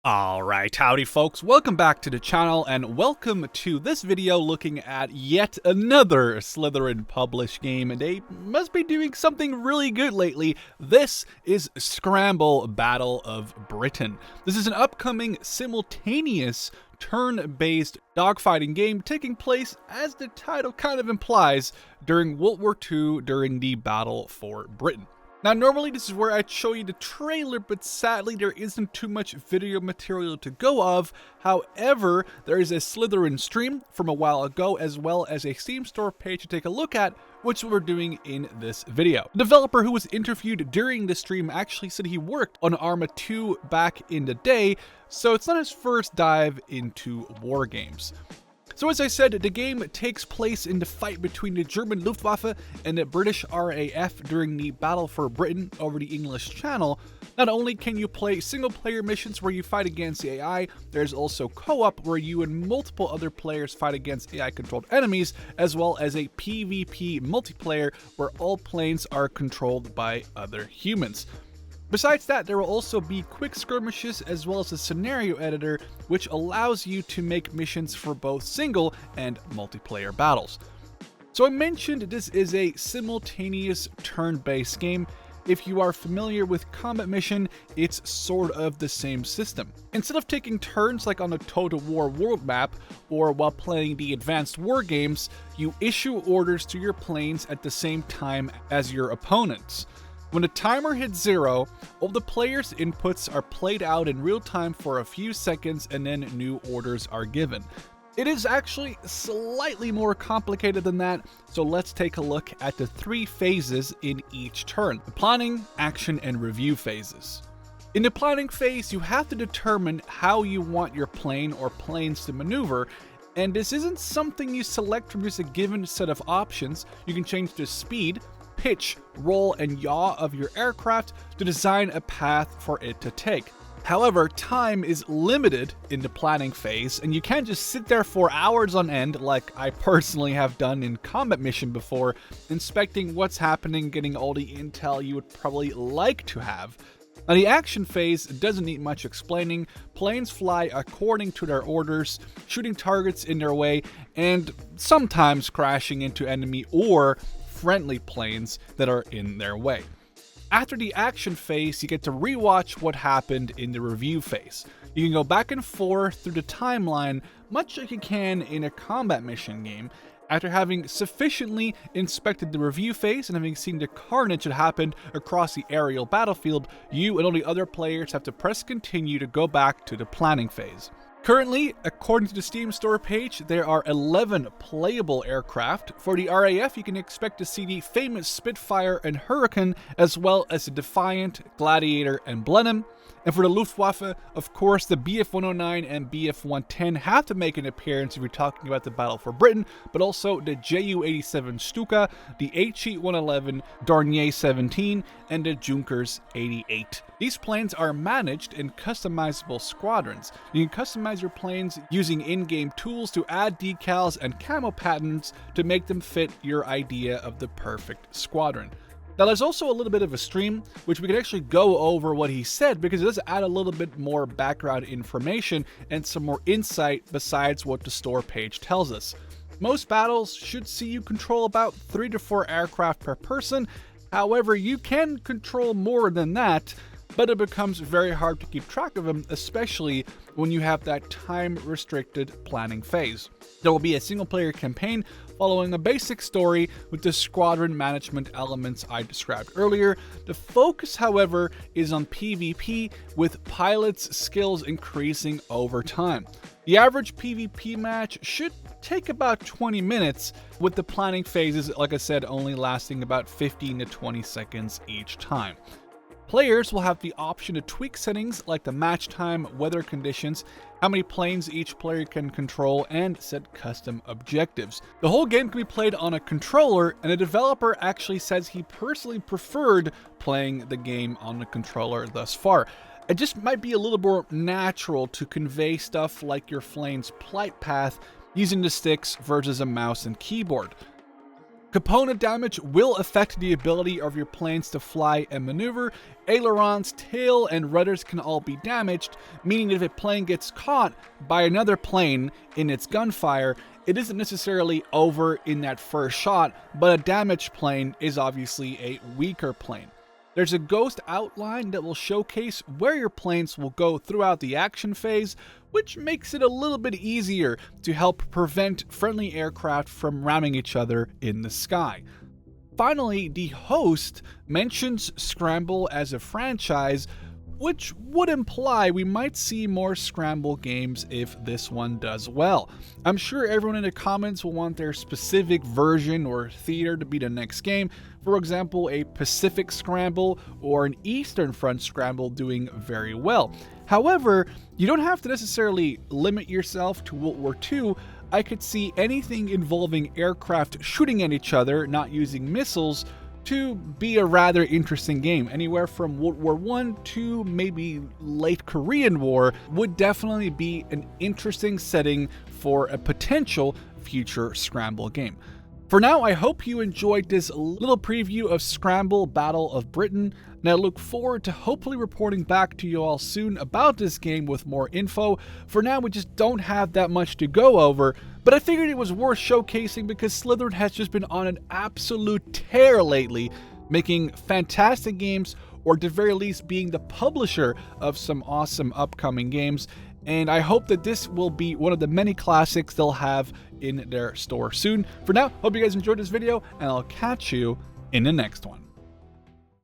Alright, howdy folks, welcome back to the channel and welcome to this video looking at yet another Slitherine published game. They must be doing something really good lately. This is Scramble Battle of Britain. This is an upcoming simultaneous turn-based dogfighting game taking place, as the title kind of implies, during World War II during the Battle for Britain. Now, normally this is where I'd show you the trailer, but sadly there isn't too much video material to go of. However, there is a Slitherine stream from a while ago, as well as a Steam store page to take a look at, which we're doing in this video. The developer who was interviewed during the stream actually said he worked on Arma 2 back in the day, so it's not his first dive into war games. So as I said, the game takes place in the fight between the German Luftwaffe and the British RAF during the Battle for Britain over the English Channel. Not only can you play single-player missions where you fight against the AI, there's also co-op where you and multiple other players fight against AI-controlled enemies, as well as a PvP multiplayer where all planes are controlled by other humans. Besides that, there will also be quick skirmishes as well as a scenario editor, which allows you to make missions for both single and multiplayer battles. So I mentioned this is a simultaneous turn-based game. If you are familiar with Combat Mission, it's sort of the same system. Instead of taking turns like on a Total War world map or while playing the advanced war games, you issue orders to your planes at the same time as your opponents. When the timer hits 0, all the players' inputs are played out in real time for a few seconds and then new orders are given. It is actually slightly more complicated than that, so let's take a look at the 3 phases in each turn: the planning, action, and review phases. In the planning phase, you have to determine how you want your plane or planes to maneuver, and this isn't something you select from just a given set of options. You can change the speed, pitch, roll, and yaw of your aircraft to design a path for it to take. However, time is limited in the planning phase, and you can't just sit there for hours on end like I personally have done in Combat Mission before, inspecting what's happening, getting all the intel you would probably like to have. Now, the action phase doesn't need much explaining. Planes fly according to their orders, shooting targets in their way, and sometimes crashing into enemy or friendly planes that are in their way. After the action phase, you get to rewatch what happened in the review phase. You can go back and forth through the timeline, much like you can in a combat mission game. After having sufficiently inspected the review phase and having seen the carnage that happened across the aerial battlefield, you and all the other players have to press continue to go back to the planning phase. Currently, according to the Steam store page, there are 11 playable aircraft. For the RAF, you can expect to see the famous Spitfire and Hurricane, as well as the Defiant, Gladiator, and Blenheim. And for the Luftwaffe, of course, the Bf-109 and Bf-110 have to make an appearance if you're talking about the Battle for Britain, but also the Ju-87 Stuka, the He-111, Dornier 17, and the Junkers 88. These planes are managed in customizable squadrons. You can customize your planes using in-game tools to add decals and camo patterns to make them fit your idea of the perfect squadron. Now, there's also a little bit of a stream, which we can actually go over what he said, because it does add a little bit more background information and some more insight besides what the store page tells us. Most battles should see you control about 3 to 4 aircraft per person. However, you can control more than that, but it becomes very hard to keep track of them, especially when you have that time-restricted planning phase. There will be a single-player campaign following a basic story with the squadron management elements I described earlier. The focus, however, is on PvP, with pilots' skills increasing over time. The average PvP match should take about 20 minutes, with the planning phases, like I said, only lasting about 15 to 20 seconds each time. Players will have the option to tweak settings like the match time, weather conditions, how many planes each player can control, and set custom objectives. The whole game can be played on a controller, and the developer actually says he personally preferred playing the game on the controller thus far. It just might be a little more natural to convey stuff like your plane's flight path using the sticks versus a mouse and keyboard. Component damage will affect the ability of your planes to fly and maneuver. Ailerons, tail, and rudders can all be damaged, meaning that if a plane gets caught by another plane in its gunfire, it isn't necessarily over in that first shot, but a damaged plane is obviously a weaker plane. There's a ghost outline that will showcase where your planes will go throughout the action phase, which makes it a little bit easier to help prevent friendly aircraft from ramming each other in the sky. Finally, the host mentions Scramble as a franchise, which would imply we might see more Scramble games if this one does well. I'm sure everyone in the comments will want their specific version or theater to be the next game. For example, a Pacific Scramble or an Eastern Front Scramble doing very well. However, you don't have to necessarily limit yourself to World War II. I could see anything involving aircraft shooting at each other, not using missiles, to be a rather interesting game. Anywhere from World War I to maybe late Korean War would definitely be an interesting setting for a potential future Scramble game. For now, I hope you enjoyed this little preview of Scramble Battle of Britain, and I look forward to hopefully reporting back to you all soon about this game with more info. For now, we just don't have that much to go over, but I figured it was worth showcasing because Slitherine has just been on an absolute tear lately, making fantastic games, or at the very least being the publisher of some awesome upcoming games. And I hope that this will be one of the many classics they'll have in their store soon. For now, hope you guys enjoyed this video, and I'll catch you in the next one.